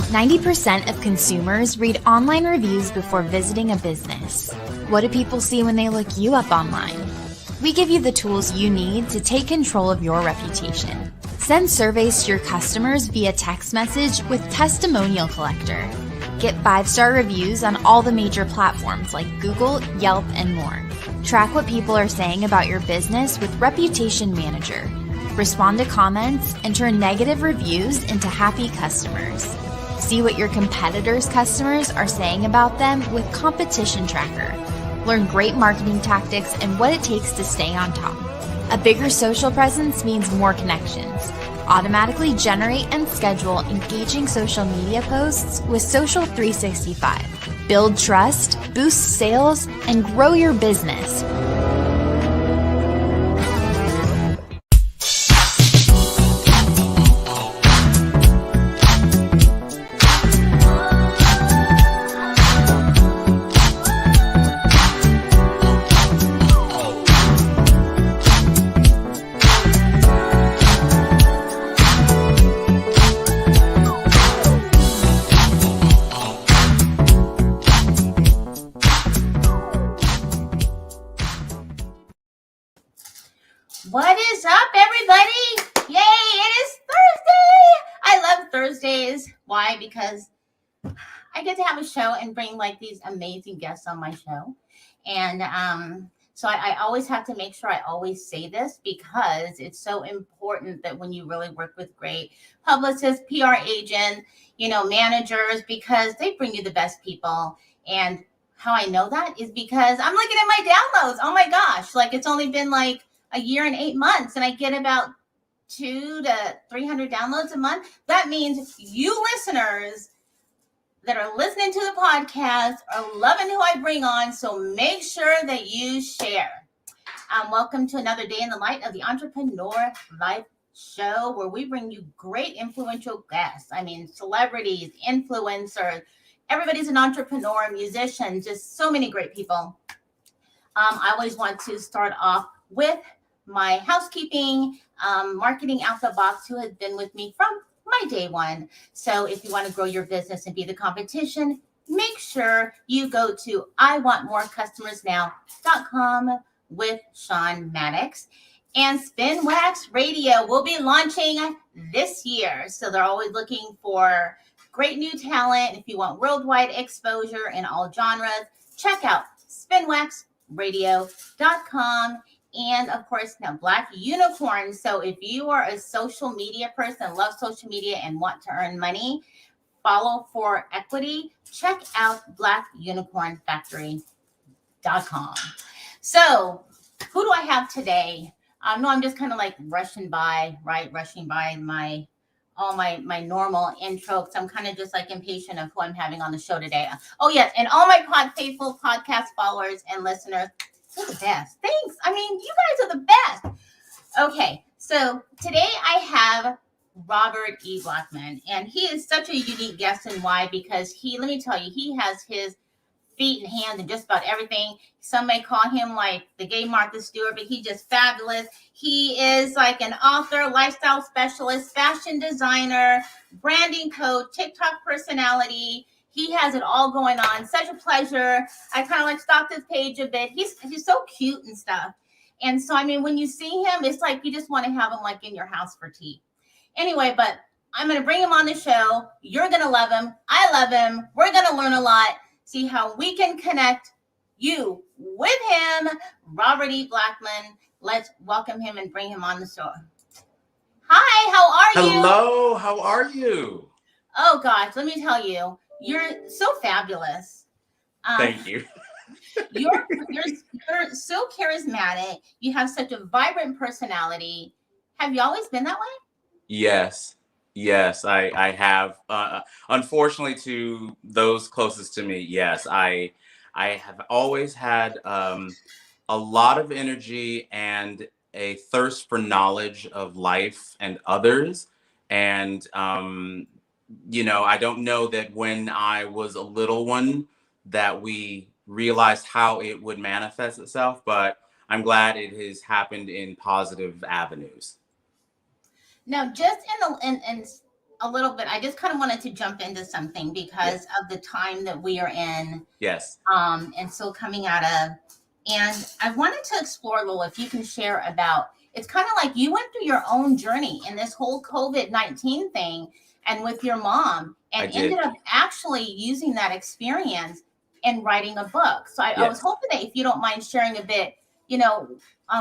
90% of consumers read online reviews before visiting a business. What do people see when they look you up online? We give you the tools you need to take control of your reputation. Send surveys to your customers via text message with Testimonial Collector. Get 5-star reviews on all the major platforms like Google, Yelp, and more. Track what people are saying about your business with Reputation Manager. Respond to comments and turn negative reviews into happy customers. See what your competitors' customers are saying about them with Competition Tracker. Learn great marketing tactics and what it takes to stay on top. A bigger social presence means more connections. Automatically generate and schedule engaging social media posts with Social 365. Build trust, boost sales, and grow your business. What is up, everybody? Yay, it is Thursday! I love Thursdays. Why? Because I get to have a show and bring like these amazing guests on my show. And so I always have to make sure I always say this because it's so important that when you really work with great publicists, PR agents, managers, because they bring you the best people. And how I know that is because I'm looking at my downloads. Oh my gosh, like it's only been like a year and 8 months and I get about 200 to 300 downloads a month. That means you listeners that are listening to the podcast are loving who I bring on. So make sure that you share. Welcome to another day in the light of the Entrepreneur Life Show, where we bring you great influential guests. I mean, celebrities, influencers, everybody's an entrepreneur, musician, just so many great people. I always want to start off with my housekeeping, marketing out the box, who has been with me from my day one. So if you want to grow your business and be the competition, make sure you go to iwantmorecustomersnow.com with Sean Maddox. And Spinwax Radio will be launching this year. So they're always looking for great new talent. If you want worldwide exposure in all genres, check out spinwaxradio.com. And of course, now Black Unicorn. So if you are a social media person, love social media and want to earn money, follow for equity, check out blackunicornfactory.com. So who do I have today? No, I'm just kind of like rushing by my normal intro, because I'm kind of just like impatient of who I'm having on the show today. Oh yes, and all my faithful podcast followers and listeners, you're the best. Thanks. I mean, you guys are the best. Okay, so today I have Robert E. Blackmon, and he is such a unique guest. And why? Because let me tell you, he has his feet and hands in just about everything. Some may call him like the gay Martha Stewart, but he's just fabulous. He is like an author, lifestyle specialist, fashion designer, branding coach, TikTok personality. He has it all going on. Such a pleasure. I kind of like stalked his page a bit. He's so cute and stuff. And so, I mean, when you see him, it's like you just want to have him like in your house for tea. Anyway, but I'm going to bring him on the show. You're going to love him. I love him. We're going to learn a lot. See how we can connect you with him. Robert E. Blackmon. Let's welcome him and bring him on the show. Hi, how are you? Hello, how are you? Oh, gosh, let me tell you. You're so fabulous. Thank you. You're so charismatic. You have such a vibrant personality. Have you always been that way? Yes, I have. Unfortunately, to those closest to me, yes, I have always had a lot of energy and a thirst for knowledge of life and others. And I don't know that when I was a little one that we realized how it would manifest itself, but I'm glad it has happened in positive avenues. Now, just a little bit. I just kind of wanted to jump into something because of the time that we are in. Yes. And still coming out of. And I wanted to explore a little, if you can share about, it's kind of like you went through your own journey in this whole COVID-19 thing and with your mom I and did. ended up actually using that experience and writing a book. So I was Yes. hoping that if you don't mind sharing a bit,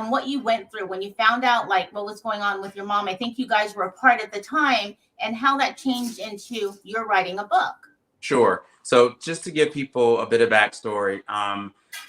what you went through when you found out like what was going on with your mom. I think you guys were apart at the time and how that changed into your writing a book. Sure. So just to give people a bit of backstory,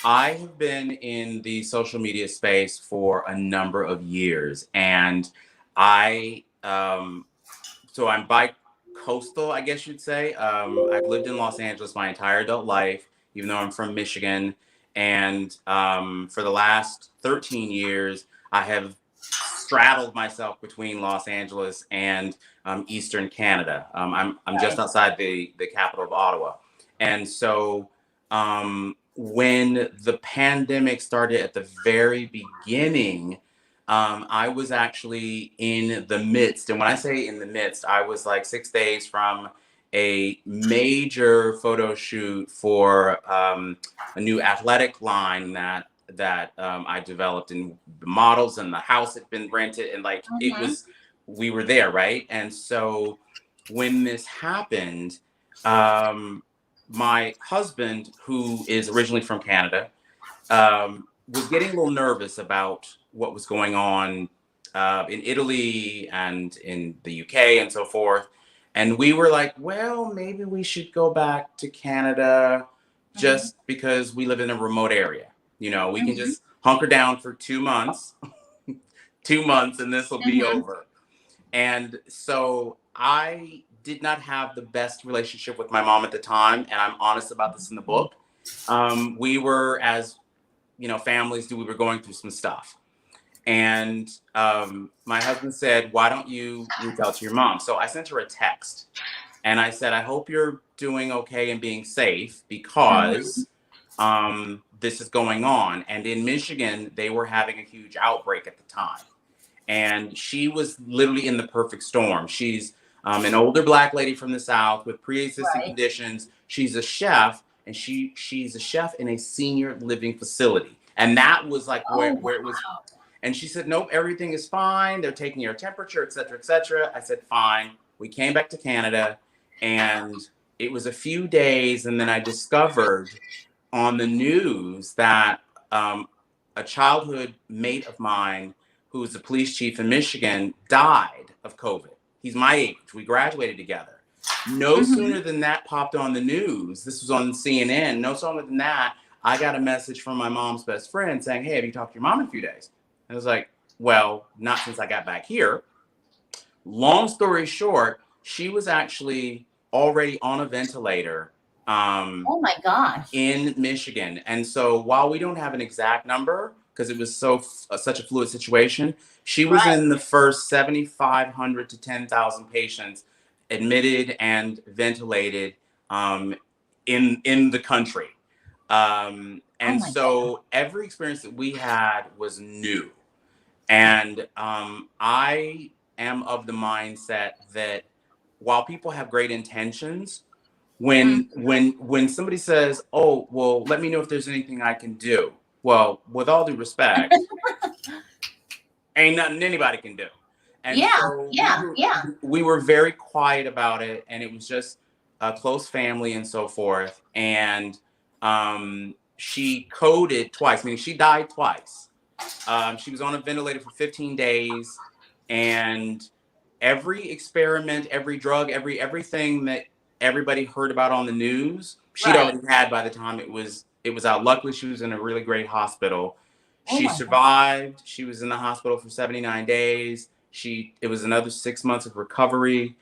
I have been in the social media space for a number of years, and I so I'm bi-coastal, I guess you'd say. I've lived in Los Angeles my entire adult life, even though I'm from Michigan. And for the last 13 years, I have straddled myself between Los Angeles and Eastern Canada. I'm just Right. outside the capital of Ottawa. And so when the pandemic started at the very beginning, I was actually in the midst. And when I say in the midst, I was like 6 days from a major photo shoot for a new athletic line that I developed, and the models and the house had been rented, and like it Mm-hmm. was, we were there, right? And so when this happened, um, my husband, who is originally from Canada, was getting a little nervous about what was going on in Italy and in the UK and so forth. And we were like, well, maybe we should go back to Canada Mm-hmm. just because we live in a remote area. You know, we can Mm-hmm. just hunker down for 2 months, 2 months, and this will be Mm-hmm. over. And so I did not have the best relationship with my mom at the time. And I'm honest about this in the book. We were, as families do, we were going through some stuff. And my husband said, why don't you reach out to your mom? So I sent her a text and I said, I hope you're doing okay and being safe Mm-hmm. because this is going on. And in Michigan, they were having a huge outbreak at the time. And she was literally in the perfect storm. She's an older Black lady from the South with pre-existing Right. conditions. She's a chef, and she's a chef in a senior living facility. And that was like Oh, where it was. wow. And she said, nope, everything is fine. They're taking your temperature, et cetera, et cetera. I said, fine. We came back to Canada, and it was a few days, and then I discovered on the news that a childhood mate of mine, who was the police chief in Michigan, died of COVID. He's my age. We graduated together. No Mm-hmm. sooner than that popped on the news, this was on CNN, no sooner than that, I got a message from my mom's best friend saying, hey, have you talked to your mom in a few days? And I was like, well, not since I got back here. Long story short, she was actually already on a ventilator Oh my gosh. in Michigan. And so while we don't have an exact number, because it was such a fluid situation, she was Right. in the first 7,500 to 10,000 patients admitted and ventilated um, in the country. Oh And my goodness. so every experience that we had was new. And I am of the mindset that while people have great intentions, Mm-hmm. when somebody says, "Oh, well, let me know if there's anything I can do," well, with all due respect, ain't nothing anybody can do. And Yeah. so we Yeah. were Yeah. we were very quiet about it, and it was just a close family and so forth. And she coded twice, meaning she died twice. She was on a ventilator for 15 days, and every experiment, every drug, everything that everybody heard about on the news, she'd Right. already had by the time it was out. Luckily, she was in a really great hospital. Oh She my God. survived. She was in the hospital for 79 days. It was another 6 months of recovery.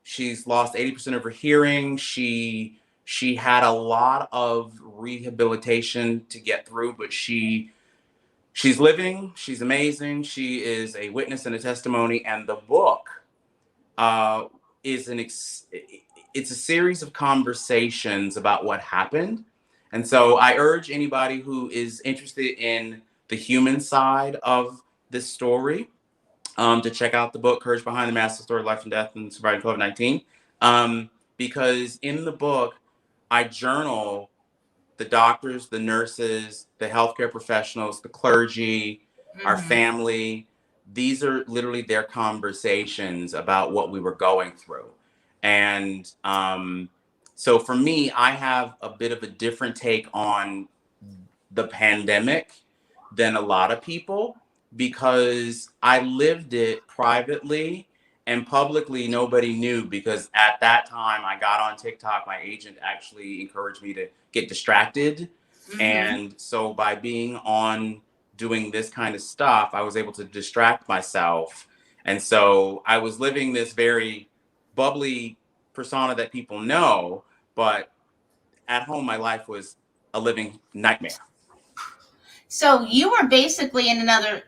She's lost 80% of her hearing. She had a lot of rehabilitation to get through, but she's living. She's amazing. She is a witness and a testimony. And the book uh, is it's a series of conversations about what happened. And so I urge anybody who is interested in the human side of this story to check out the book, Courage Behind the Mask: The Story of Life and Death and Surviving COVID-19. Because in the book, I journal the doctors, the nurses, the healthcare professionals, the clergy, our Mm-hmm. family. These are literally their conversations about what we were going through. And so for me, I have a bit of a different take on the pandemic than a lot of people because I lived it privately and publicly nobody knew because at that time I got on TikTok. My agent actually encouraged me to get distracted. Mm-hmm. And so by being on doing this kind of stuff, I was able to distract myself. And so I was living this very bubbly persona that people know, but at home my life was a living nightmare. So you were basically in another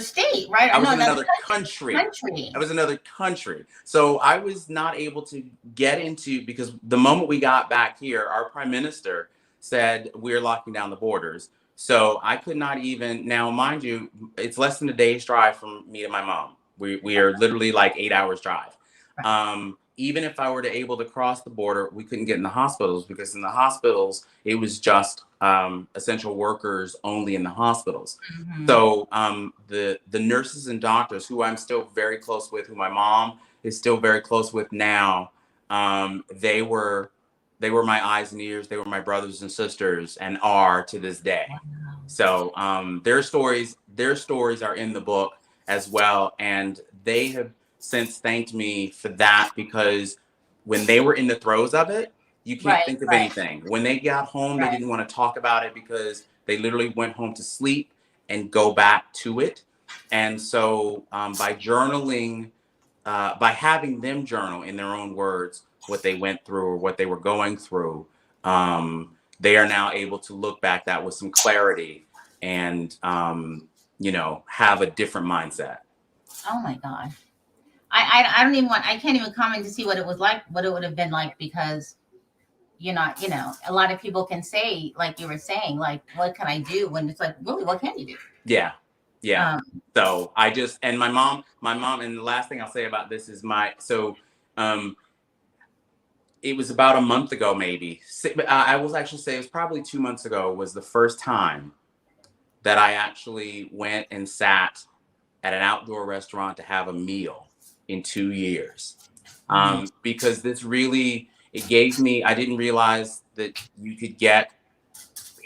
state, right? I Or was no, in another another country. I country. was in another country. So I was not able to get into because the moment we got back here, our prime minister said we're locking down the borders. So I could not even now, mind you, it's less than a day's drive from me to my mom. We are literally like 8 hours drive. Even if I were to able to cross the border, we couldn't get in the hospitals because in the hospitals it was just essential workers only in the hospitals. Mm-hmm. So the nurses and doctors who I'm still very close with, who my mom is still very close with now, they were my eyes and ears. They were my brothers and sisters, and are to this day. So their stories are in the book as well, and they have since thanked me for that because when they were in the throes of it, you can't Right, think of right, anything. When they got home, they right. didn't want to talk about it because they literally went home to sleep and go back to it. And so by journaling, by having them journal in their own words what they went through or what they were going through, they are now able to look back that with some clarity and, have a different mindset. Oh my God. I don't even want, I can't even comment to see what it was like, what it would have been like, because you're not, a lot of people can say, like you were saying, like, what can I do? When it's like, really, what can you do? Yeah. Yeah. Um, So and my mom, and the last thing I'll say about this is um, it was about a month ago, maybe. I will actually say it was probably 2 months ago was the first time that I actually went and sat at an outdoor restaurant to have a meal in 2 years. mhm. Because this really, it gave me, I didn't realize that you could get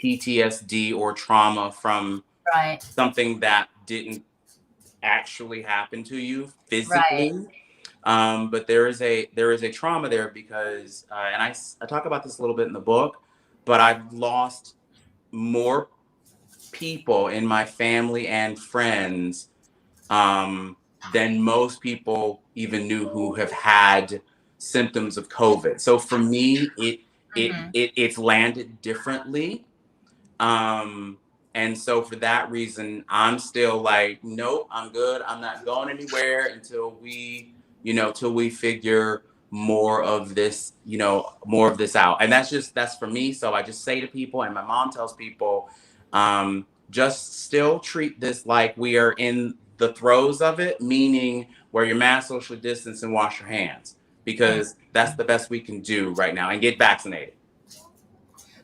PTSD or trauma from Right, something that didn't actually happen to you right. physically. But there is a trauma there because, and I talk about this a little bit in the book, but I've lost more people in my family and friends than most people even knew who have had symptoms of COVID. So for me, Hmm. it's landed differently. Um, and so for that reason, I'm still like, nope, I'm good. I'm not going anywhere till we figure more of this out. And that's for me. So I just say to people, and my mom tells people, just still treat this like we are in the throes of it, meaning wear your mask, socially distance, and wash your hands, And because that's the best we can do right now, and get vaccinated.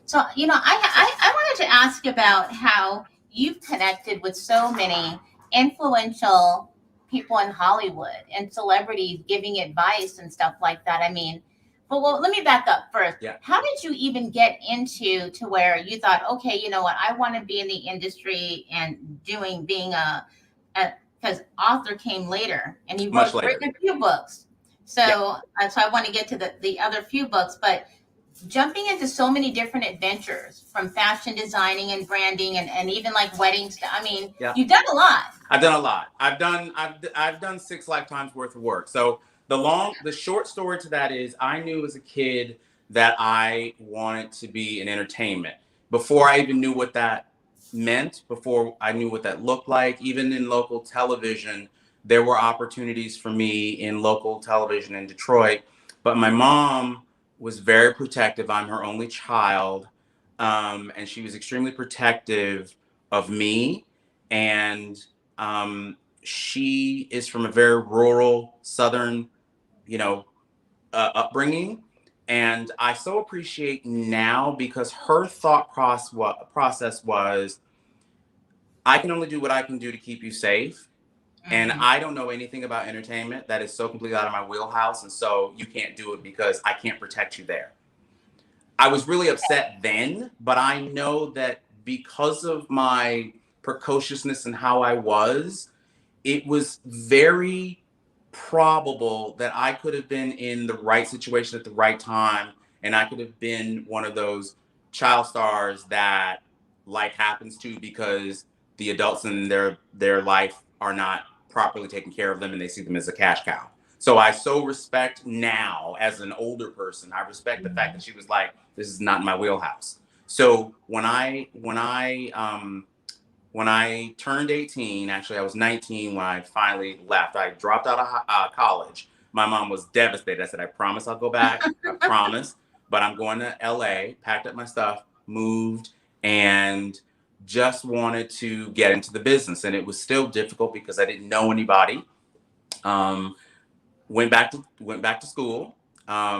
so, I wanted to ask about how you've connected with so many influential people in Hollywood and celebrities giving advice and stuff like that. I mean, but well, let me back up first. Yeah. How did you even get into to where you thought, okay, you know what, I want to be in the industry and being a because author came later and he Much later. written a few books. Yeah. So I want to get to the other few books, but jumping into so many different adventures from fashion designing and branding and even like wedding stuff. I mean, Yeah. you've done a lot. I've done a lot. I've done 6 lifetimes worth of work. So the short story to that is I knew as a kid that I wanted to be in entertainment before I even knew what that meant, before I knew what that looked like. Even in local television, there were opportunities for me in local television in Detroit. But my mom was very protective. I'm her only child. And she was extremely protective of me. And she is from a very rural Southern, you know, upbringing. And I so appreciate now because her thought process was, I can only do what I can do to keep you safe. And Mhm. I don't know anything about entertainment. That is so completely out of my wheelhouse. And so you can't do it because I can't protect you there. I was really upset then, but I know that because of my precociousness and how I was, it was very probable that I could have been in the right situation at the right time, and I could have been one of those child stars that life happens to because the adults in their life are not properly taking care of them, and they see them as a cash cow. So I so respect now, as an older person, I respect the fact that she was like, "This is not in my wheelhouse." So when I turned 18, actually, I was 19 when I finally left. I dropped out of college. My mom was devastated. I said, I promise I'll go back. I promise. But I'm going to LA, packed up my stuff, moved, and just wanted to get into the business. And it was still difficult because I didn't know anybody. Um, went back to school,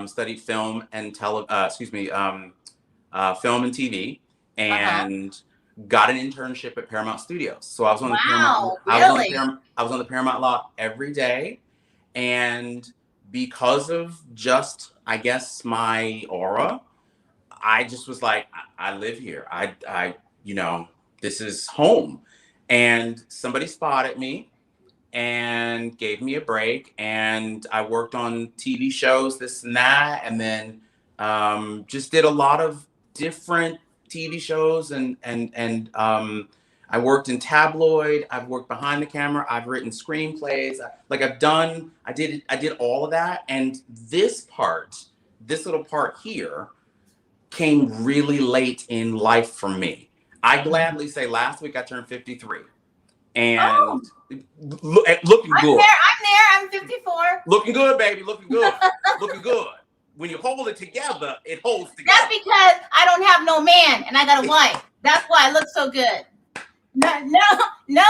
studied film and TV, Uh-huh. and got an internship at Paramount Studios. So I was on the Paramount. Wow, really? I was on the Paramount lot every day, and because of just, I guess, my aura, I just was like, I live here. You know, this is home. And somebody spotted me and gave me a break. And I worked on TV shows, this and that, and then just did a lot of different TV shows. I worked in tabloid. I've worked behind the camera. I've written screenplays. I did all of that. And this little part here, came really late in life for me. I Mhm. gladly say last week I turned 53 Oh, and looking I'm good. there. I'm there. I'm 54. Looking good, baby. Looking good. Looking good. When you hold it together, it holds That's together. because I don't have no man and I got a wife. That's why I look so good. No, no, no.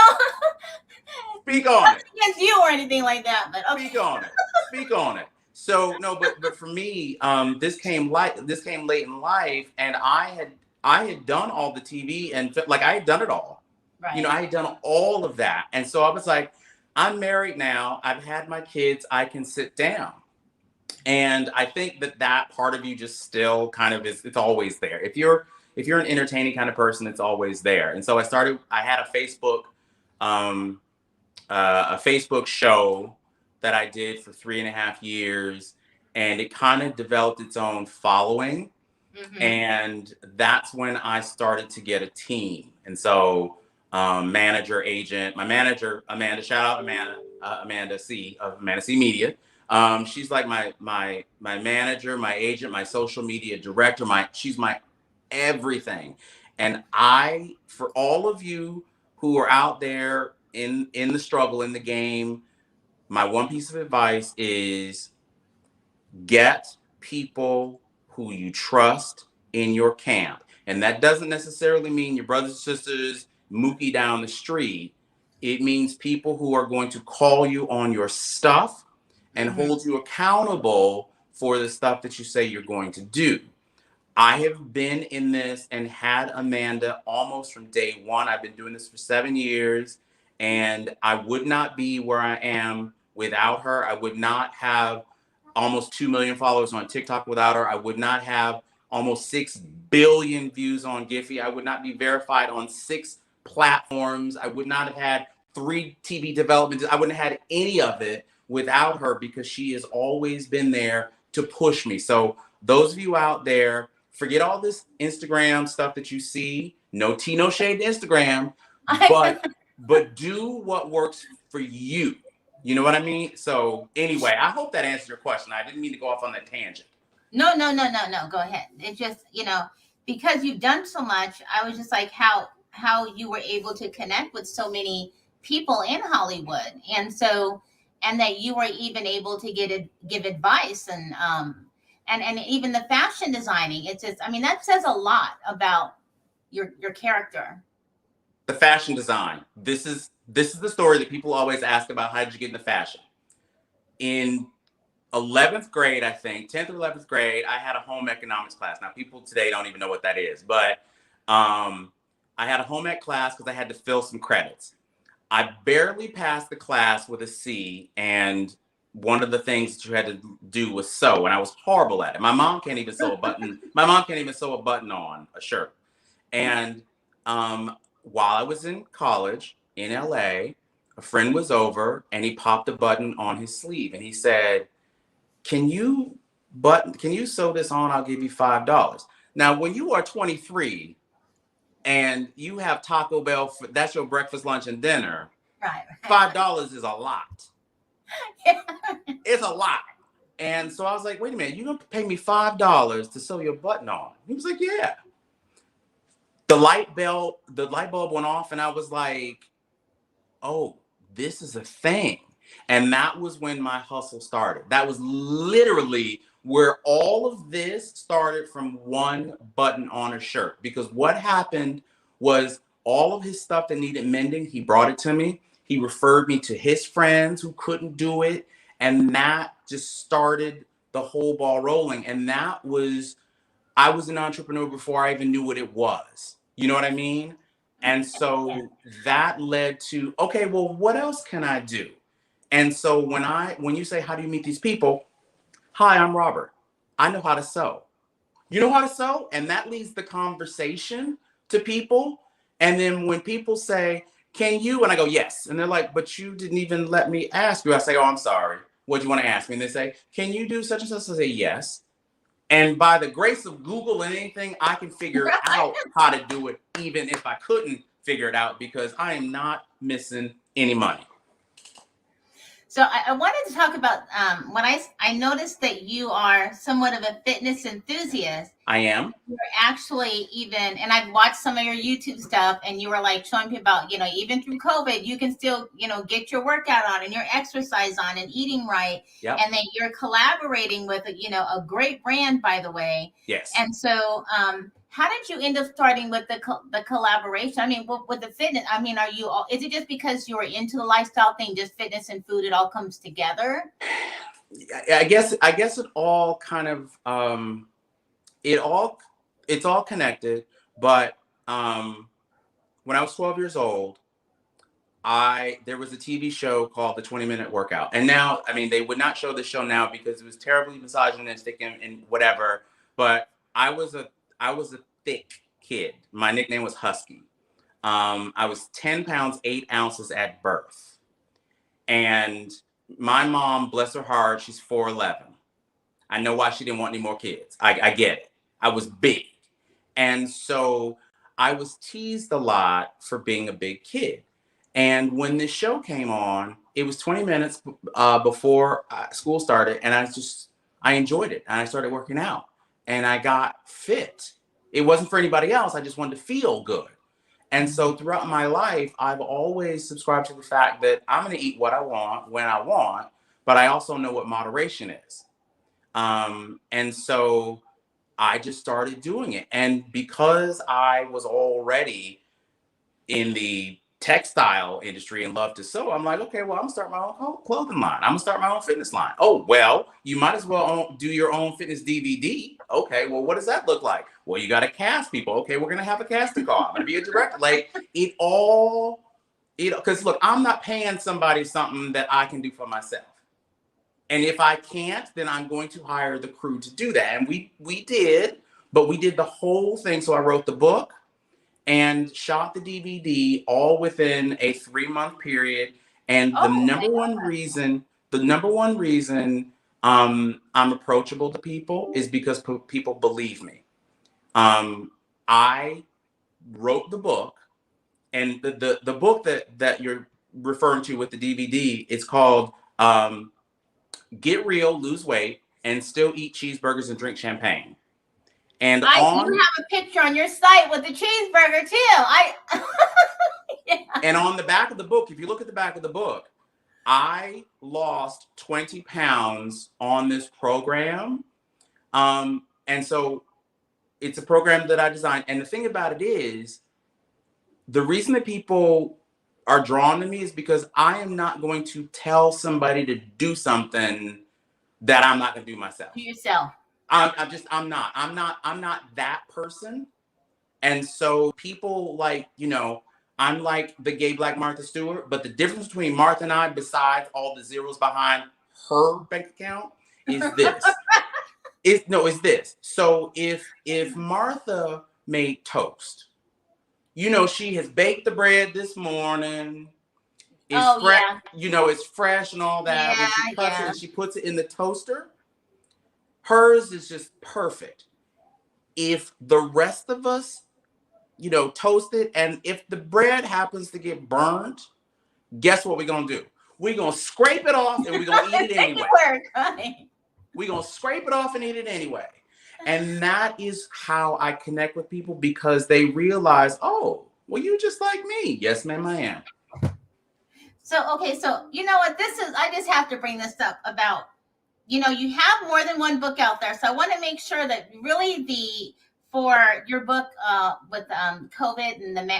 Speak on Nothing it. against you or anything like that, but okay. Speak on it. Speak on it. So no, but for me, this came late in life, and I had done all the TV and like I had done it all. You know, Right. I had done all of that, and so I was like, I'm married now. I've had my kids. I can sit down. And I think that that part of you just still kind of is, it's always there. If you're an entertaining kind of person, it's always there. And so I had um a Facebook show that I did for 3.5 years, and it kind of developed its own following. Mm-hmm. And that's when I started to get a team. And so, manager, agent, my manager, Amanda, shout out Amanda, Amanda C of Amanda C Media. She's like my manager, my agent, my social media director. She's my everything. And for all of you who are out there in the struggle in the game, my one piece of advice is get people who you trust in your camp. And that doesn't necessarily mean your brothers and sisters, Mookie down the street. It means people who are going to call you on your stuff and Mm-hmm. hold you accountable for the stuff that you say you're going to do. I have been in this and had Amanda almost from day one. I've been doing this for 7 years, and I would not be where I am without her. I would not have almost 2 million followers on TikTok without her. I would not have almost 6 billion views on Giphy. I would not be verified on 6 platforms. I would not have had 3 TV developments. I wouldn't have had any of it without her because she has always been there to push me. So those of you out there, forget all this Instagram stuff that you see. No tea, no shade to Instagram, but do what works for you. You know what I mean? So anyway, I hope that answers your question. I didn't mean to go off on that tangent. No, no, no, no, no. Go ahead. It just, because you've done so much, I was just like how you were able to connect with so many people in Hollywood. And that you were even able to give advice and even the fashion designing. It's just, I mean, that says a lot about your character. The fashion design. this is the story that people always ask about. How did you get into fashion? In 11th grade, I think, 10th or 11th grade, I had a home economics class. Now, people today don't even know what that is, but I had a home ec class because I had to fill some credits. I barely passed the class with a C, and one of the things that you had to do was sew, and I was horrible at it. My mom can't even sew a button. My mom can't even sew a button on a shirt. And while I was in college in LA, a friend was over, and he popped a button on his sleeve, and he said, "Can you sew this on? I'll give you $5." Now, when you are 23 and you have Taco Bell, that's your breakfast, lunch, and dinner. Right. $5 is a lot. Yeah. It's a lot. And so I was like, wait a minute, you're gonna pay me $5 to sew your button on? He was like, yeah. The light bulb went off, and I was like, oh, this is a thing. And that was when my hustle started. That was literally where all of this started, from one button on a shirt. Because what happened was, all of his stuff that needed mending, he brought it to me. He referred me to his friends who couldn't do it. And that just started the whole ball rolling. And I was an entrepreneur before I even knew what it was. You know what I mean? And so that led to, okay, well, what else can I do? And so when you say, how do you meet these people? Hi, I'm Robert. I know how to sew. You know how to sew? And that leads the conversation to people. And then when people say, can you? And I go, yes. And they're like, but you didn't even let me ask you. I say, oh, I'm sorry. What do you want to ask me? And they say, can you do such and such? I say, yes. And by the grace of Google and anything, I can figure out how to do it, even if I couldn't figure it out, because I am not missing any money. So I wanted to talk about when I noticed that you are somewhat of a fitness enthusiast. I am. You're actually even, and I've watched some of your YouTube stuff, and you were like showing people about, even through COVID, you can still, get your workout on and your exercise on and eating right. Yep. And then you're collaborating with, a great brand, by the way. Yes. And so, how did you end up starting with the collaboration? I mean, with the fitness, I mean, is it just because you were into the lifestyle thing, just fitness and food, it all comes together? I guess it all kind of, it's all connected. But when I was 12 years old, there was a TV show called The 20-Minute Workout. And now, I mean, they would not show the show now because it was terribly misogynistic and whatever. But I was a thick kid. My nickname was Husky. I was 10 pounds, 8 ounces at birth. And my mom, bless her heart, she's 4'11". I know why she didn't want any more kids. I get it. I was big. And so I was teased a lot for being a big kid. And when this show came on, it was 20 minutes before school started. And I enjoyed it. And I started working out. And I got fit. It wasn't for anybody else. I just wanted to feel good. And so throughout my life, I've always subscribed to the fact that I'm going to eat what I want, when I want, but I also know what moderation is. And so I just started doing it. And because I was already in the textile industry and love to sew, I'm like, okay, well, I'm gonna start my own clothing line. I'm gonna start my own fitness line. Oh, well, you might as well do your own fitness DVD. Okay, well, what does that look like? Well, you got to cast people. Okay, we're gonna have a casting call. I'm gonna be a director. Like because look, I'm not paying somebody something that I can do for myself. And if I can't, then I'm going to hire the crew to do that. And we did, but we did the whole thing. So I wrote the book and shot the DVD all within a 3-month period. And the number one reason I'm approachable to people is because people believe me. I wrote the book, and the book that you're referring to with the DVD, it's called Get Real, Lose Weight, and Still Eat Cheeseburgers and Drink Champagne. And you have a picture on your site with the cheeseburger too. Yeah. And on the back of the book, if you look at the back of the book, I lost 20 pounds on this program. And so it's a program that I designed. And the thing about it is, the reason that people are drawn to me is because I am not going to tell somebody to do something that I'm not going to do myself. To yourself. I'm not that person. And so people like, I'm like the gay Black Martha Stewart, but the difference between Martha and I, besides all the zeros behind her bank account, is this. It's this. So if Martha made toast, she has baked the bread this morning. It's fresh, it's fresh and all that. When she cuts it and she puts it in the toaster, hers is just perfect. If the rest of us, toast it, and if the bread happens to get burned, guess what we're gonna do? We're gonna scrape it off and we're gonna eat it anyway. We're gonna scrape it off and eat it anyway. And that is how I connect with people, because they realize, oh, well, you just like me. Yes, ma'am, I am. So, okay, so you know what? I just have to bring this up about, you have more than one book out there. So I want to make sure that really for your book with COVID and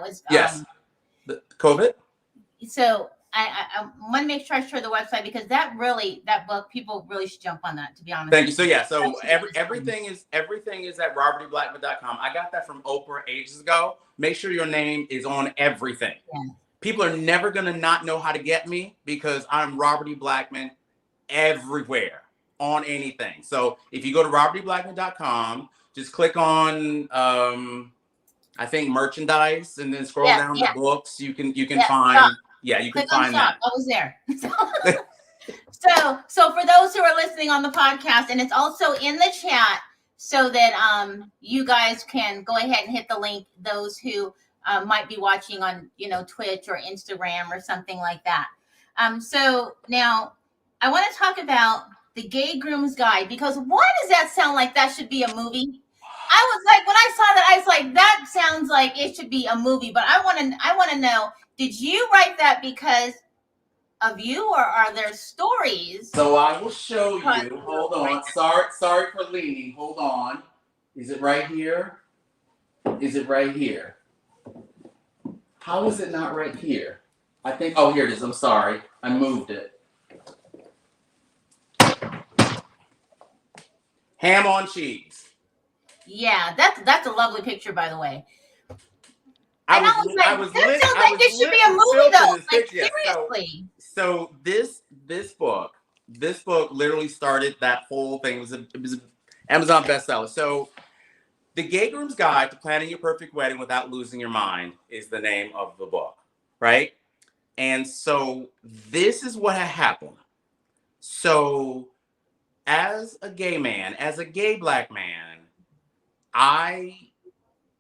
is yes, the COVID. So I want to make sure I share the website, because that book, people really should jump on that, to be honest. Thank you. So yeah, so everything is at robertyblackman.com. I got that from Oprah ages ago. Make sure your name is on everything. Yeah. People are never gonna not know how to get me, because I'm Robert E. Blackman everywhere on anything. So if you go to robertyblackman.com, just click on I think merchandise, and then scroll down to books. You can find you can find that. I was there. So for those who are listening on the podcast, and it's also in the chat, so that you guys can go ahead and hit the link, those who might be watching on Twitch or Instagram or something like that. So now I want to talk about the Gay Groom's Guide, because why does that sound like that should be a movie? I was like, when I saw that, I was like, that sounds like it should be a movie. But I want to know, did you write that because of you, or are there stories? So I will show you. Hold on. Sorry for leaning. Hold on. Is it right here? Is it right here? How is it not right here? I think. Oh, here it is. I'm sorry. I moved it. Ham on cheese. Yeah, that's a lovely picture, by the way. I was that sounds like it should be a movie, though. Like, seriously. So this book literally started that whole thing. It was an Amazon bestseller. So The Gay Groom's Guide to Planning Your Perfect Wedding Without Losing Your Mind is the name of the book, right? And so this is what had happened. So as a gay man, as a gay Black man, I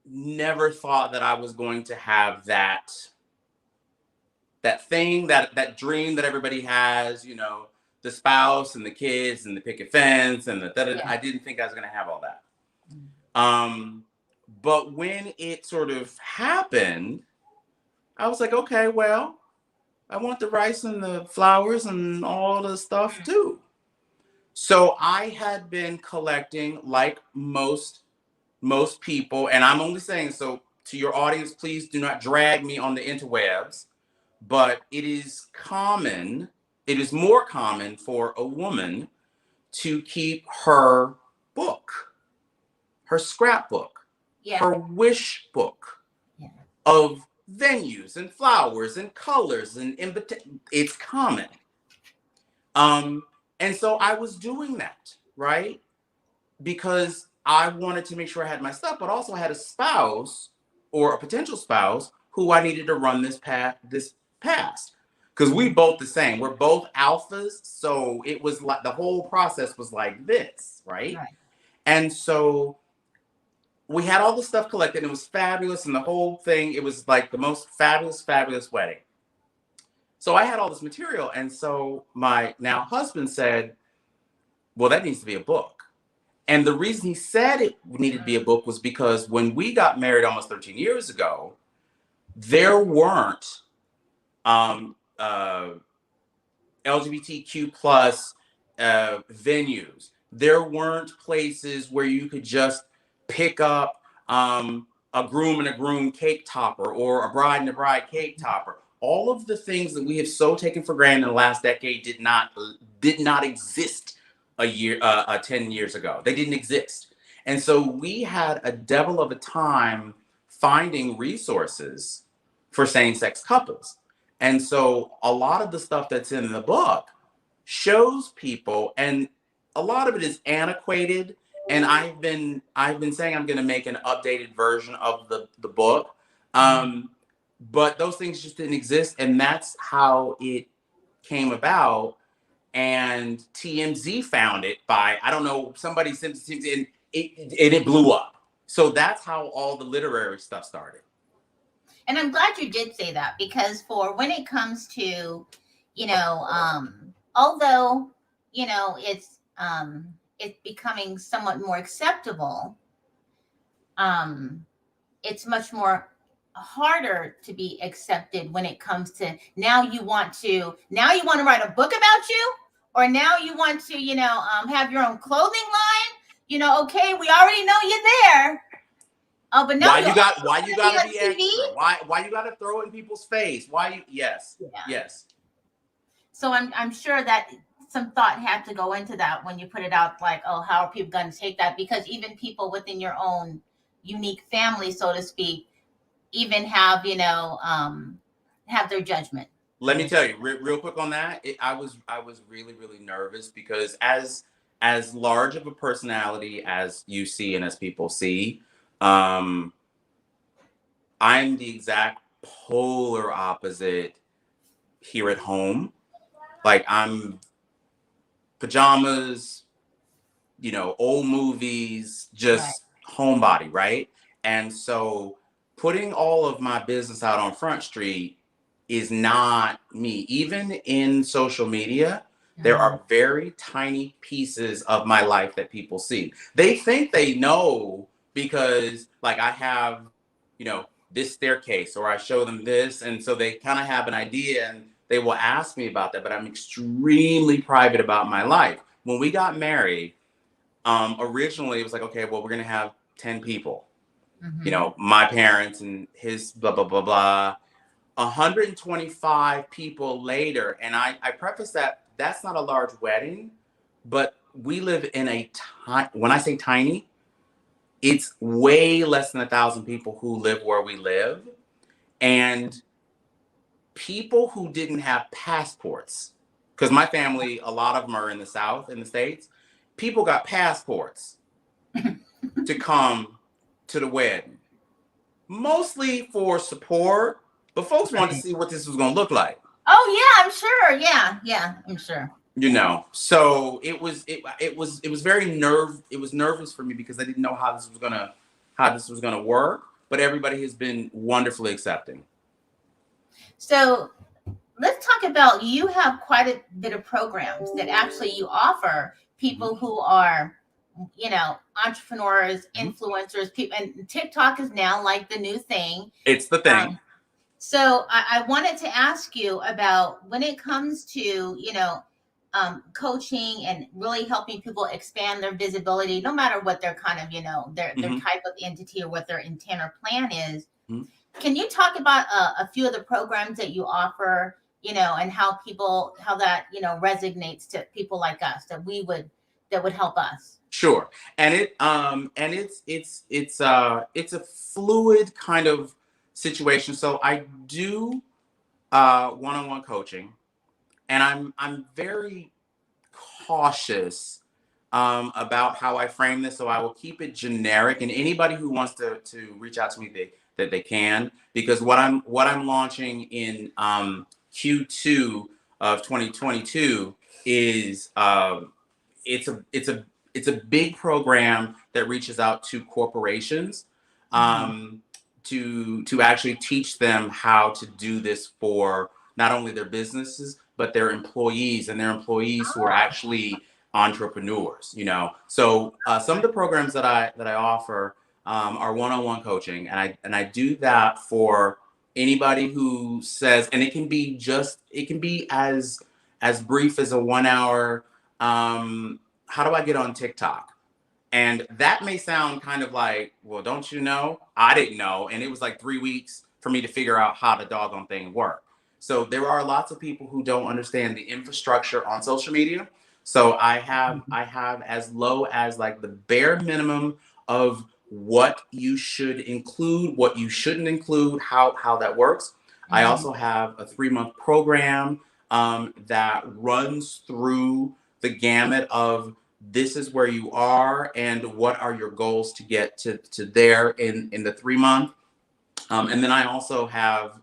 never thought that I was going to have that thing, that dream that everybody has, the spouse and the kids and the picket fence and I didn't think I was going to have all that. But when it sort of happened, I was like, okay, well, I want the rice and the flowers and all the stuff too. So I had been collecting, like most people, and I'm only saying, so to your audience, please do not drag me on the interwebs, but it is more common for a woman to keep her book, her scrapbook, her wish book of venues and flowers and colors and it's common. And so I was doing that, right? Because I wanted to make sure I had my stuff, but also I had a spouse or a potential spouse who I needed to run this past. Because we both the same. We're both alphas. So it was like the whole process was like this, right? And so we had all the stuff collected, and it was fabulous. And the whole thing, it was like the most fabulous wedding. So I had all this material. And so my now husband said, well, that needs to be a book. And the reason he said it needed to be a book was because when we got married almost 13 years ago, there weren't LGBTQ plus venues. There weren't places where you could just pick up a groom and a groom cake topper or a bride and a bride cake topper. All of the things that we have so taken for granted in the last decade did not exist 10 years ago. They didn't exist. And so we had a devil of a time finding resources for same-sex couples. And so a lot of the stuff that's in the book shows people, and a lot of it is antiquated. And I've been saying I'm going to make an updated version of the book. But those things just didn't exist. And that's how it came about. And TMZ found it by, I don't know, somebody sent it, and it blew up. So that's how all the literary stuff started. And I'm glad you did say that, because for when it comes to, although, it's becoming somewhat more acceptable, it's much more harder to be accepted when it comes to now you want to write a book about you, or now you want to, have your own clothing line, okay, we already know you're there. Oh, but no, why you gotta be TV? Extra? Why you gotta throw it in people's face? Yes. So I'm sure that some thought had to go into that when you put it out, like, oh, how are people going to take that? Because even people within your own unique family, so to speak, even have, have their judgment. Let me tell you real quick on that. I was really, really nervous because as large of a personality as you see and as people see, I'm the exact polar opposite here at home. Like, I'm pajamas, old movies, just homebody, right? And so putting all of my business out on Front Street is not me. Even in social media, there are very tiny pieces of my life that people see. They think they know because, like, I have, this staircase, or I show them this. And so they kind of have an idea, and they will ask me about that, but I'm extremely private about my life. When we got married, originally it was like, okay, well, we're going to have 10 people, my parents and his blah, blah, blah, blah. 125 people later. And I preface that's not a large wedding, but we live in when I say tiny, it's way less than 1,000 people who live where we live. And people who didn't have passports, because my family, a lot of them are in the South, in the States, people got passports to come to the wedding, mostly for support, but folks wanted to see what this was going to look like. Oh yeah, I'm sure. Yeah, I'm sure. So it was nervous for me because I didn't know how this was gonna work, but everybody has been wonderfully accepting. So let's talk about, you have quite a bit of programs that actually you offer people who are, entrepreneurs, influencers, people, and TikTok is now like the new thing. It's the thing. So I wanted to ask you about when it comes to, coaching and really helping people expand their visibility, no matter what their kind of, their type of entity or what their intent or plan is. Can you talk about a few of the programs that you offer, and how that, resonates to people like us that would help us? Sure. And it's a fluid kind of situation. So I do one-on-one coaching, and I'm very cautious about how I frame this. So I will keep it generic, and anybody who wants to reach out to me, that they can, because what I'm launching in Q2 of 2022 is it's a big program that reaches out to corporations to actually teach them how to do this for not only their businesses, but their employees, and their employees who are actually entrepreneurs, So some of the programs that I offer are one-on-one coaching, and I do that for anybody who says, and it can be as brief as a 1 hour, how do I get on TikTok? And that may sound kind of like, well, don't you know? I didn't know. And it was like 3 weeks for me to figure out how the doggone thing worked. So there are lots of people who don't understand the infrastructure on social media. So I have as low as like the bare minimum of what you should include, what you shouldn't include, how that works. I Mhm. also have a 3-month program that runs through the gamut of this is where you are and what are your goals to get to there in the 3 month. And then I also have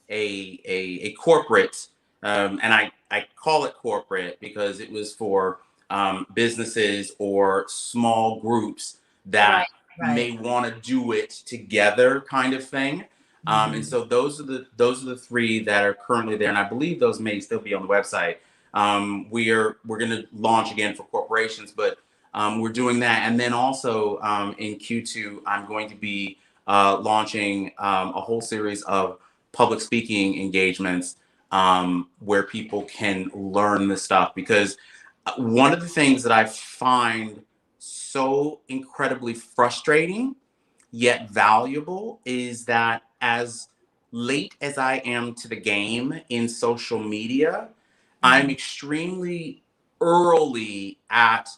a corporate, and I call it corporate because it was for businesses or small groups Right, that right. may want to do it together, kind of thing. And Mhm. so those are the three that are currently there, and I believe those may still be on the website. We're going to launch again for corporations, but we're doing that, and then also in Q2, I'm going to be launching a whole series of public speaking engagements where people can learn this stuff. Because one of the things that I find so incredibly frustrating yet valuable is that as late as I am to the game in social media, I'm Mhm. extremely early at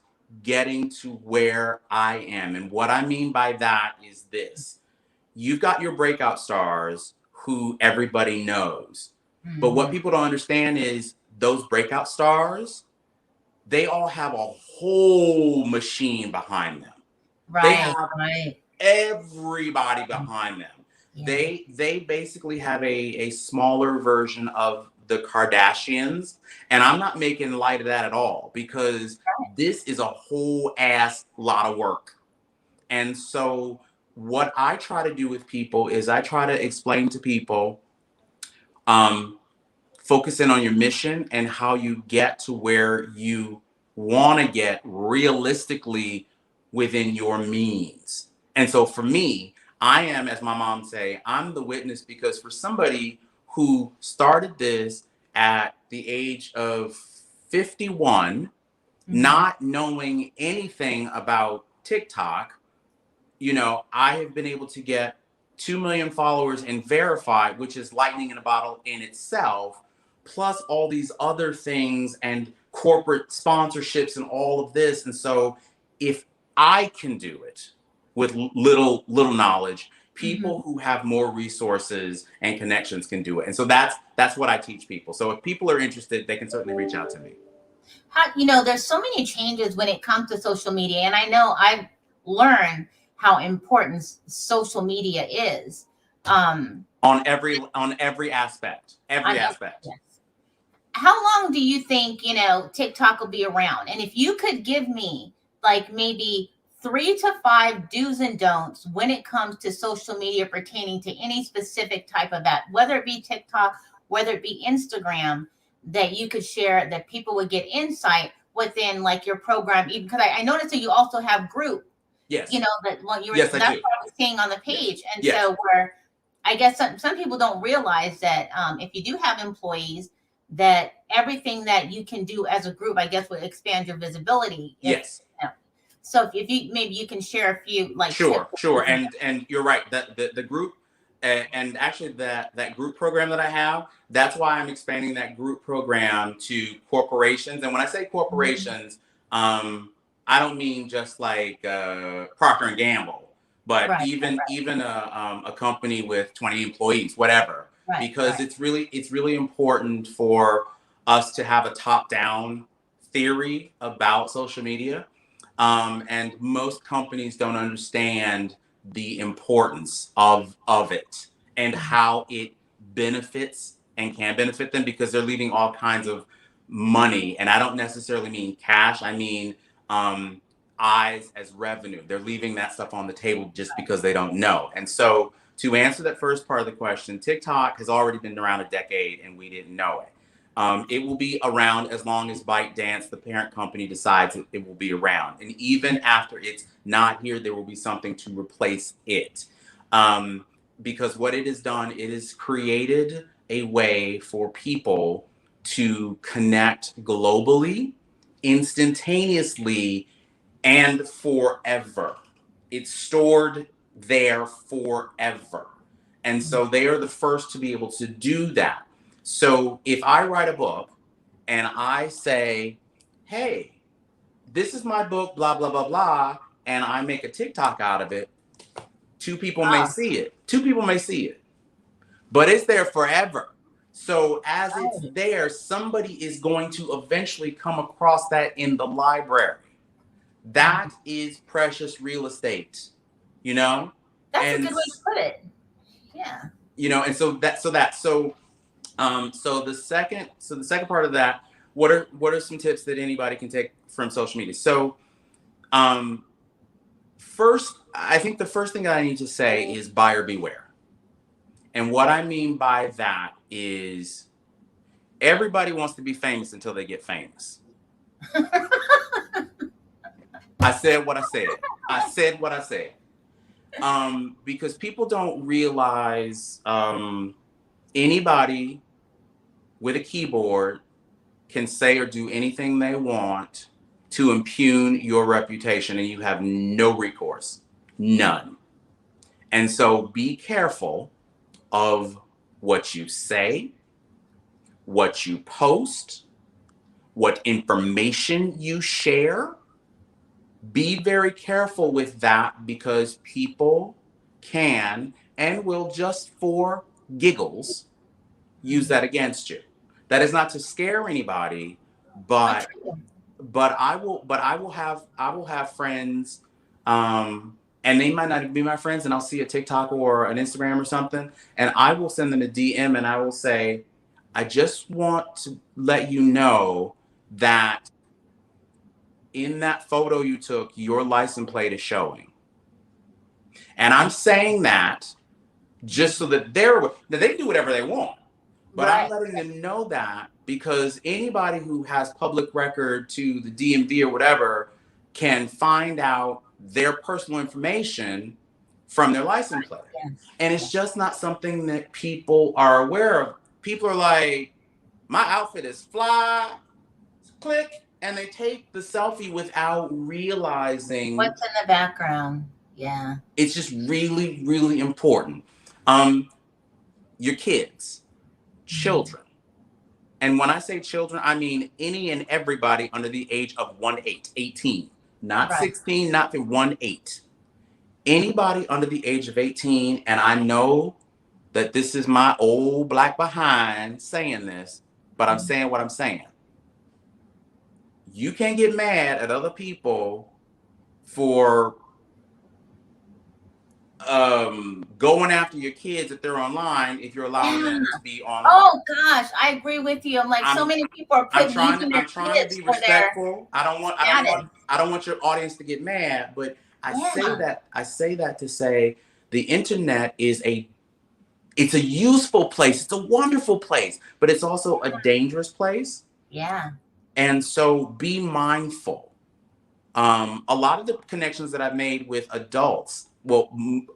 getting to where I am. And what I mean by that is this: you've got your breakout stars who everybody knows. But what Mhm. people don't understand is those breakout stars, they all have a whole machine behind them. They Right, have right. everybody behind them. Yeah. They basically have a smaller version of the Kardashians, and I'm not making light of that at all because this is a whole ass lot of work. And so what I try to do with people is I try to explain to people, um, focus in on your mission and how you get to where you want to get realistically within your means. And so for me, I am, as my mom say, I'm the witness because for somebody who started this at the age of 51, Mhm. not knowing anything about TikTok, I have been able to get 2 million followers and verified, which is lightning in a bottle in itself, plus all these other things and corporate sponsorships and all of this. And so if I can do it with little knowledge, Mhm. people who have more resources and connections can do it. And so that's what I teach people. So if people are interested, they can certainly reach out to me. There's so many changes when it comes to social media, and I know I've learned how important social media is. On every aspect. On Every aspect. yes. How long do you think TikTok will be around? And if you could give me like maybe 3 to 5 do's and don'ts when it comes to social media pertaining to any specific type of app, whether it be TikTok, whether it be Instagram, that you could share that people would get insight within like your program, even because I noticed that you also have group, Yes. that what you were, Yes, I that's do. what I was seeing on the Yes. page. And Yes. so where I guess some people don't realize that if you do have employees, that everything that you can do as a group, I guess, will expand your visibility. Yes. So if you maybe you can share a few like tips. Sure. Sure. And you're right. The group and actually that group program that I have, that's why I'm expanding that group program to corporations. And when I say Mhm. corporations, I don't mean just like Procter and Gamble, but Right, even a company with 20 employees, whatever, right, because right. it's really important for us to have a top down theory about social media. And most companies don't understand the importance of it and Mhm. how it benefits and can benefit them because they're leaving all kinds of money. And I don't necessarily mean cash. I mean um, eyes as revenue. They're leaving that stuff on the table just because they don't know. And so to answer that first part of the question, TikTok has already been around a decade and we didn't know it. It will be around as long as ByteDance, the parent company, decides it will be around. And even after it's not here, there will be something to replace it. Um, because what it has done, it has created a way for people to connect globally, instantaneously, and forever. It's stored there forever. And so they are the first to be able to do that. So if I write a book and I say, hey, this is my book, blah, blah, blah, blah, and I make a TikTok out of it, two people may see it. Two people may see it. But it's there forever. So as it's there, somebody is going to eventually come across that in the library. That is precious real estate, you know? That's a good way to put it. Yeah. You know, and so the second part of that, what are some tips that anybody can take from social media? So first, I think the first thing I need to say is buyer beware. And what I mean by that is everybody wants to be famous until they get famous. I said what I said. I said what I said. Because people don't realize anybody with a keyboard can say or do anything they want to impugn your reputation, and you have no recourse. None. And so be careful of what you say, what you post, what information you share. Be very careful with that, because people can and will, just for giggles, use that against you. That is not to scare anybody, but I will have friends, and they might not even be my friends, and I'll see a TikTok or an Instagram or something, and I will send them a DM and I will say, I just want to let you know that in that photo you took, your license plate is showing. And I'm saying that just so that they can do whatever they want. But I'm letting them know that, because anybody who has public record to the DMV or whatever can find out their personal information from their license plate. And it's just not something that people are aware of. People are like, my outfit is fly, click, and they take the selfie without realizing what's in the background. Yeah. It's just really, really important. Your kids, children. And when I say children, I mean any and everybody under the age of 18, not 16, not 18. Anybody under the age of 18, and I know that this is my old black behind saying this, but I'm saying what I'm saying. You can't get mad at other people for going after your kids if they're online, if you're allowing them to be online. Oh gosh, I agree with you. I'm like, so many people are putting I'm trying to be respectful. I don't want your audience to get mad, but I say that to say the internet is it's a useful place. It's a wonderful place, but it's also a dangerous place. Yeah. And so be mindful. A lot of the connections that I've made with adults, well,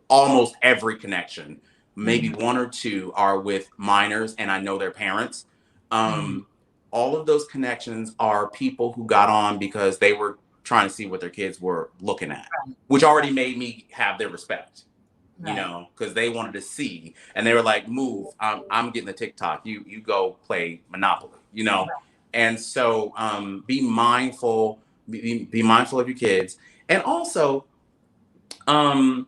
almost every connection, maybe one or two are with minors, and I know their parents. All of those connections are people who got on because they were trying to see what their kids were looking at, which already made me have their respect, you know, because they wanted to see, and they were like, move, I'm getting the TikTok, you go play Monopoly, you know. And so be mindful. Be mindful of your kids. And also, the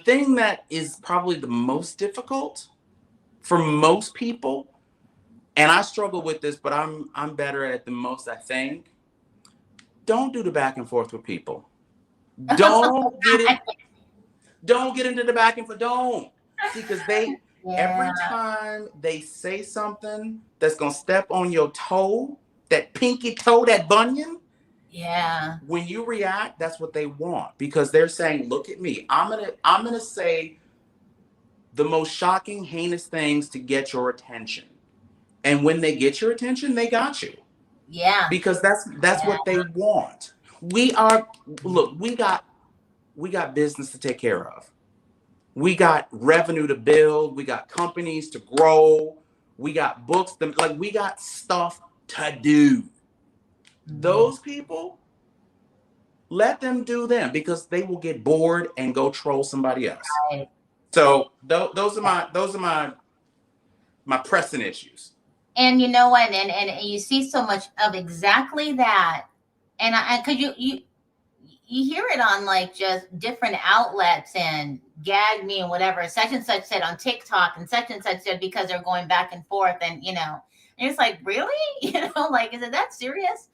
thing that is probably the most difficult for most people, and I struggle with this, but I'm better at it than most, I think. Don't do the back and forth with people. Don't get into the back and forth. Don't. See, because every time they say something that's gonna step on your toe, that pinky toe, that bunion. Yeah. When you react, that's what they want, because they're saying, look at me. I'm gonna say the most shocking, heinous things to get your attention. And when they get your attention, they got you. Yeah. Because that's what they want. We got business to take care of. We got revenue to build. We got companies to grow. We got books we got stuff to do. Those people, let them do them, because they will get bored and go troll somebody else. Right. So those are my pressing issues. And you know what? And you see so much of exactly that. And cause you hear it on like just different outlets and gag me and whatever, such and such said on TikTok and such said, because they're going back and forth, and and it's like, really? Like, is it that serious?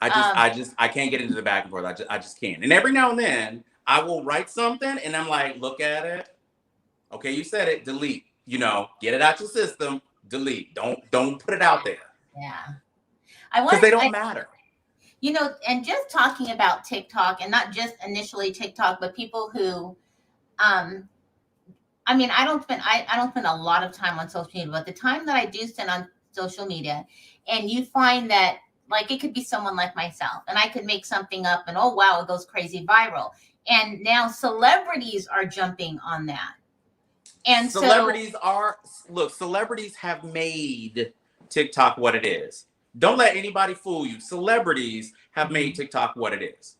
I can't get into the back and forth. I just can't. And every now and then I will write something and I'm like, look at it. Okay, you said it, delete. Get it out your system, delete. Don't put it out there. Yeah. Because they don't matter. And just talking about TikTok, and not just initially TikTok, but people who, I don't spend a lot of time on social media, but the time that I do spend on social media, and you find that, like, it could be someone like myself, and I could make something up, and oh wow, it goes crazy viral. And now celebrities are jumping on that. And celebrities have made TikTok what it is. Don't let anybody fool you. Celebrities have made TikTok what it is.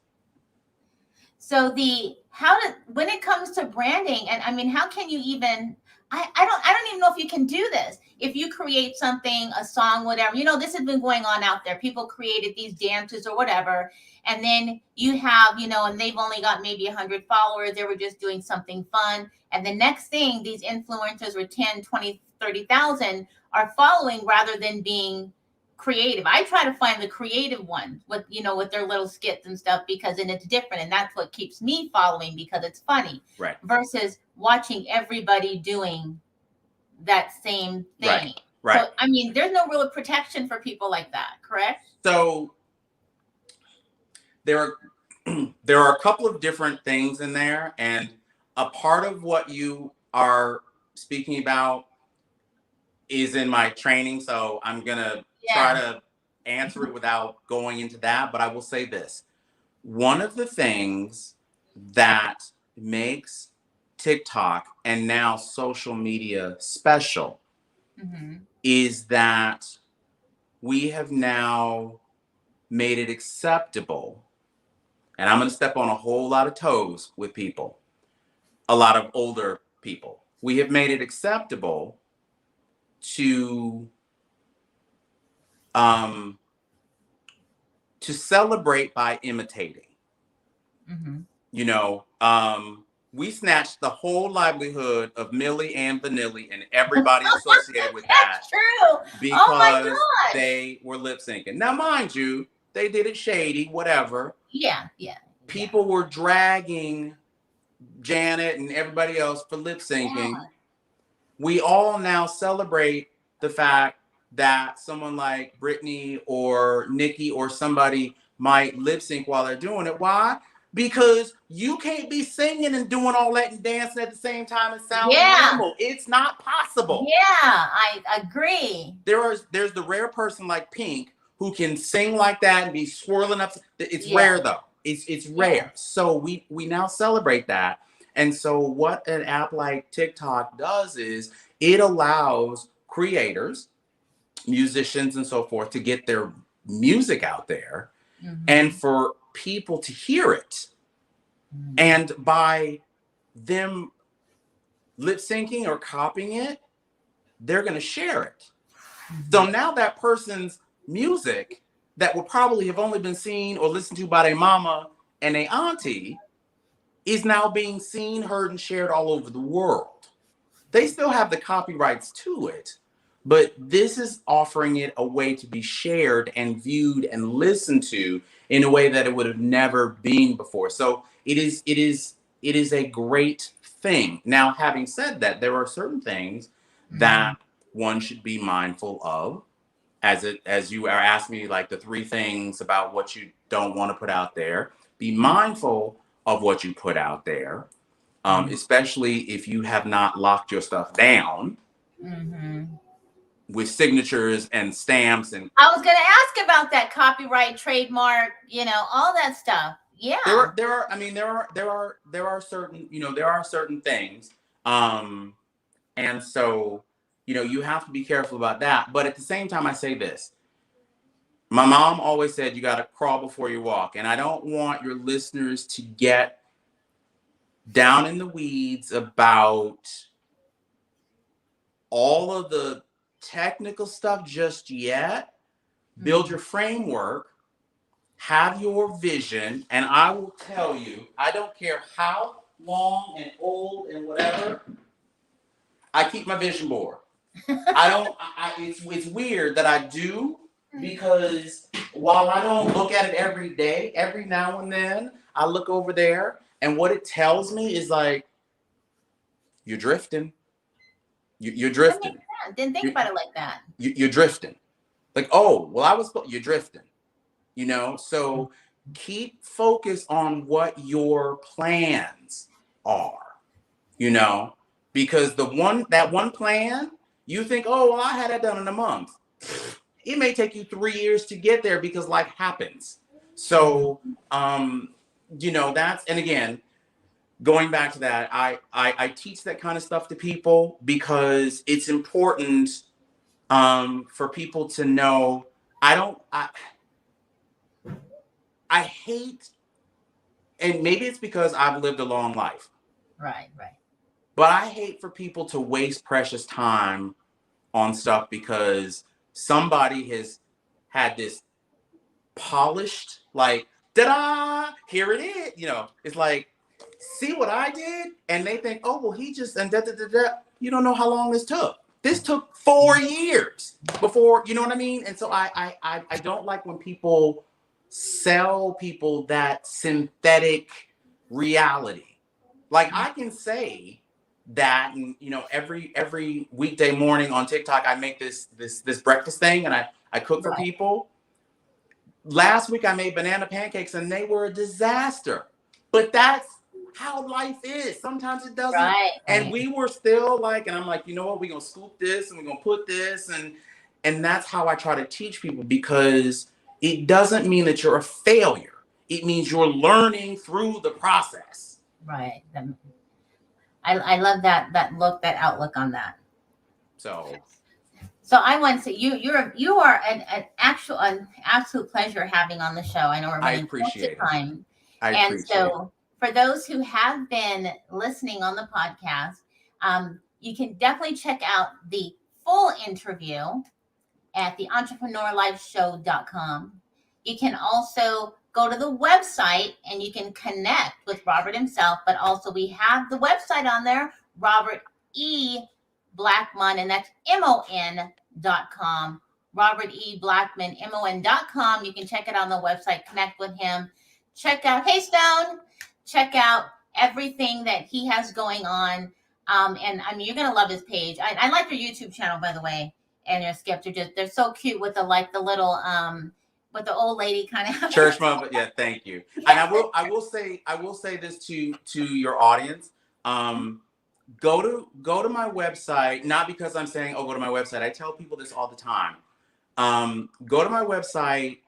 So when it comes to branding, and how can you even, I don't even know if you can do this. If you create something, a song, whatever, this has been going on out there. People created these dances or whatever. And then you have, and they've only got maybe 100 followers. They were just doing something fun. And the next thing, these influencers with 10, 20, 30,000 are following rather than being creative. I try to find the creative ones with their little skits and stuff, because then it's different, and that's what keeps me following, because it's funny. Right. Versus watching everybody doing that same thing. Right. So there's no real protection for people like that, correct? So there are a couple of different things in there, and a part of what you are speaking about is in my training, so I'm gonna try to answer it without going into that. But I will say this: one of the things that makes TikTok and now social media special is that we have now made it acceptable, and I'm going to step on a whole lot of toes with people, a lot of older people. We have made it acceptable to celebrate by imitating. We snatched the whole livelihood of Millie and Vanilli and everybody associated with that. That's true. Because they were lip syncing. Now, mind you, they did it shady, whatever. Yeah. People were dragging Janet and everybody else for lip syncing. Yeah. We all now celebrate the fact that someone like Britney or Nicki or somebody might lip sync while they're doing it. Why? Because you can't be singing and doing all that and dancing at the same time and sounding normal. It's not possible. Yeah, I agree. There's the rare person like Pink who can sing like that and be swirling up. It's rare though. It's rare. So we now celebrate that. And so what an app like TikTok does is it allows creators, musicians and so forth to get their music out there and for people to hear it. And by them lip syncing or copying it, they're going to share it. So now that person's music that would probably have only been seen or listened to by their mama and their auntie is now being seen, heard, and shared all over the world. They still have the copyrights to it, but this is offering it a way to be shared and viewed and listened to in a way that it would have never been before. So it is a great thing. Now, having said that, there are certain things that one should be mindful of, as you are asking me, like the 3 things about what you don't want to put out there. Be mindful of what you put out there, especially if you have not locked your stuff down with signatures and stamps. And I was going to ask about that copyright, trademark, all that stuff. Yeah. There are certain things. And so, you have to be careful about that. But at the same time, I say this, My mom always said you got to crawl before you walk. And I don't want your listeners to get down in the weeds about all of the technical stuff just yet. Build your framework, have your vision, and I will tell you, I don't care how long and old and whatever, I keep my vision board. It's weird that I do, because while I don't look at it every day, every now and then I look over there, and what it tells me is like, you're drifting. You're drifting. Didn't think about it like that. You're drifting. Like, oh, well, you're drifting. So keep focus on what your plans are, because that one plan, you think, oh, well, I had that done in a month. It may take you 3 years to get there because life happens. So, and again, going back to that, I teach that kind of stuff to people because it's important for people to know. I hate, and maybe it's because I've lived a long life. Right. But I hate for people to waste precious time on stuff because somebody has had this polished, like, ta-da, here it is. It's like, see what I did? And they think, oh, well, he just, and da-da-da-da. You don't know how long this took. This took 4 years before, you know what I mean? And so I don't like when people sell people that synthetic reality. Like, I can say that, and every weekday morning on TikTok, I make this breakfast thing, and I cook for people. Last week I made banana pancakes and they were a disaster. But that's how life is. Sometimes it doesn't. Right. And we were still like, and I'm like, you know what, we're gonna scoop this and we're gonna put this, and that's how I try to teach people, because it doesn't mean that you're a failure. It means you're learning through the process. Right. I love that outlook on that. So I want to say you are an absolute pleasure having on the show. I know we're running close to time. So for those who have been listening on the podcast, you can definitely check out the full interview at theentrepreneur.lifeshow.com. You can also go to the website and you can connect with Robert himself, but also we have the website on there, Robert E. Blackmon, and that's MON.com. Robert E. Blackmon, MON.com. You can check it on the website, connect with him. Check out, hey Stone, check out everything that he has going on. And I mean, you're going to love his page. I like your YouTube channel, by the way, and your Skip. They're so cute with the little, with the old lady kind of church mom, but yeah, thank you. And I will say this to your audience. Go to my website, not because I'm saying, oh, go to my website. I tell people this all the time. Go to my website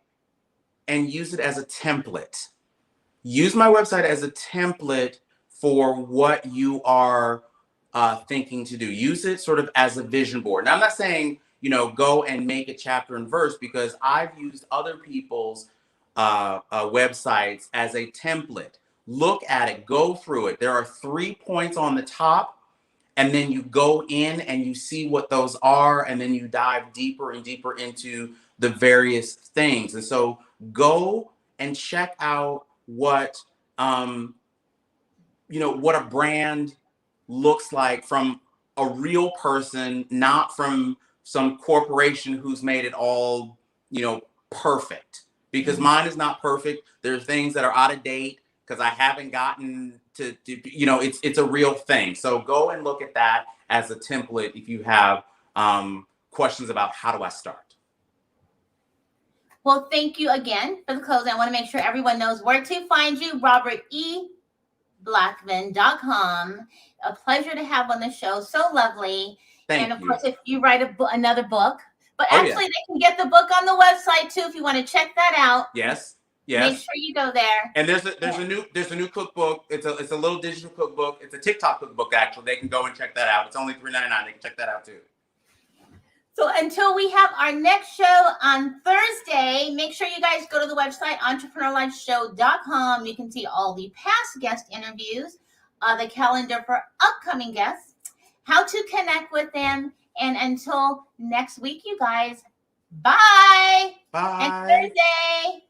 and use it as a template. Use my website as a template for what you are thinking to do. Use it sort of as a vision board. Now, I'm not saying, go and make a chapter and verse, because I've used other people's websites as a template. Look at it, go through it. There are 3 points on the top, and then you go in and you see what those are, and then you dive deeper and deeper into the various things. And so go and check out what what a brand looks like from a real person, not from some corporation who's made it all, perfect. Because mine is not perfect. There's things that are out of date because I haven't gotten to it's a real thing. So go and look at that as a template if you have questions about how do I start. Well, thank you again for the closing. I want to make sure everyone knows where to find you, RobertEBlackmon.com. A pleasure to have on the show. So lovely. Thank you. And of course, if you write another book, but actually they can get the book on the website too if you want to check that out. Yes. Make sure you go there. And there's a new cookbook. It's a little digital cookbook. It's a TikTok cookbook actually. They can go and check that out. It's only $3.99. They can check that out too. So until we have our next show on Thursday, make sure you guys go to the website, entrepreneurlifeshow.com. You can see all the past guest interviews, the calendar for upcoming guests, how to connect with them. And until next week, you guys, bye. Bye. And Thursday.